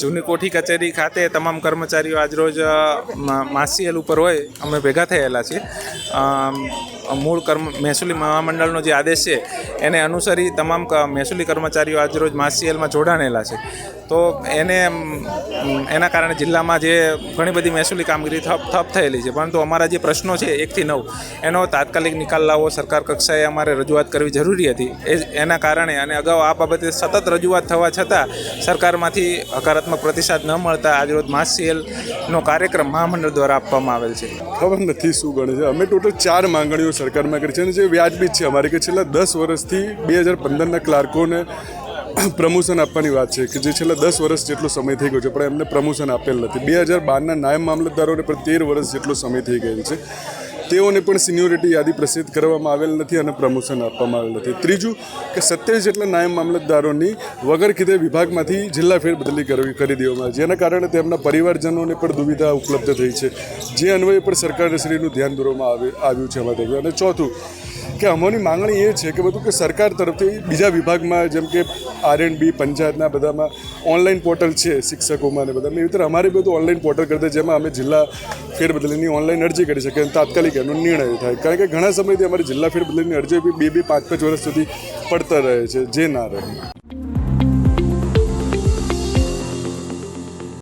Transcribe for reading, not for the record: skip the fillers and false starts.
જૂની કોઠી કચેરી ખાતે તમામ કર્મચારીઓ આજરોજ માસીએલ ઉપર હોય અમે ભેગા થયેલા છીએ. મૂળ મહેસૂલી મહામંડળનો જે આદેશ છે એને અનુસરી તમામ મહેસૂલી કર્મચારીઓ આજરોજ માસીએલમાં જોડાણેલા છે. તો એના કારણે જિલ્લામાં જે ઘણી બધી મહેસૂલી કામગીરી ઠપ થયેલી છે, પરંતુ અમારા જે પ્રશ્નો છે 1 થી 9 એનો તાત્કાલિક નિકાલ લાવવો સરકાર કક્ષાએ અમારે રજૂઆત કરવી જરૂરી હતી. એના કારણે અને અગાઉ આ બાબતે સતત રજૂઆત થવા છતાં સરકારમાંથી હકારાત્મક પ્રતિસાદ ન મળતા આજરોજ માસીએલનો કાર્યક્રમ મહામંડળ દ્વારા આપવામાં આવેલ છે. ખબર નથી શું ગણે છે. અમે ટોટલ 4 માંગણીઓ સરકારમાં કરી છે અને જે વ્યાજબી છે અમારી કે છેલ્લા 10 વર્ષથી 2015ના ક્લાર્કોને પ્રમોશન આપવાની વાત છે કે જે છેલ્લા 10 વર્ષ જેટલો સમય થઈ ગયો છે, પણ એમને પ્રમોશન આપેલ નથી. 2012ના નાયબ મામલતદારોને પણ 13 વર્ષ જેટલો સમય થઈ ગયેલ છે. તેઓને પણ સિનિયોરિટી યાદી પ્રસિદ્ધ કરવામાં આવેલ નથી અને પ્રમોશન આપવામાં આવેલ નથી. ત્રીજું કે 27 જેટલા નાયબ મામલતદારોની વગર કીધે વિભાગમાંથી જિલ્લા ફેરબદલી કરી દેવામાં આવી, જેના કારણે તેમના પરિવારજનોને પણ દુવિધા ઉપલબ્ધ થઈ છે, જે અન્વયે પણ સરકારશ્રીનું ધ્યાન દોરવામાં આવ્યું છે અમારા. અને ચોથું કે અમારી માંગણી એ છે કે બધું કે સરકાર તરફથી બીજા વિભાગમાં જેમ કે R&B પંચાયતના બધામાં ઓનલાઈન પોર્ટલ છે શિક્ષકોમાં ને બધામાં, એવી રીતે અમારે બધું ઓનલાઈન પોર્ટલ કરતા જેમાં અમે જિલ્લા ફેરબદલીની ઓનલાઈન અરજી કરી શકીએ અને તાત્કાલિક એનો નિર્ણય થાય. કારણ કે ઘણા સમયથી અમારી જિલ્લા ફેરબદલીની અરજી 2-5 વર્ષ સુધી પડતર રહે છે, જે ના રહે.